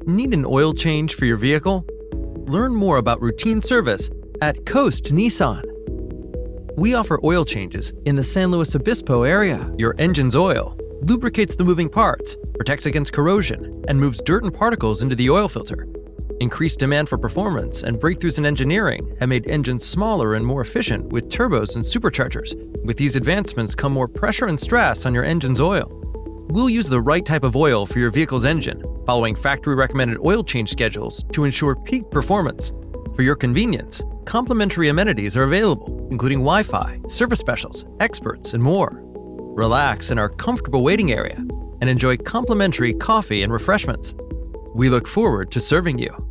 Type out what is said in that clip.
Need an oil change for your vehicle? Learn more about routine service at Coast Nissan. We offer oil changes in the San Luis Obispo area. Your engine's oil lubricates the moving parts, protects against corrosion, and moves dirt and particles into the oil filter. Increased demand for performance and breakthroughs in engineering have made engines smaller and more efficient with turbos and superchargers. With these advancements come more pressure and stress on your engine's oil. We'll use the right type of oil for your vehicle's engine, following factory-recommended oil change schedules to ensure peak performance. For your convenience, complimentary amenities are available, including Wi-Fi, service specials, experts, and more. Relax in our comfortable waiting area and enjoy complimentary coffee and refreshments. We look forward to serving you.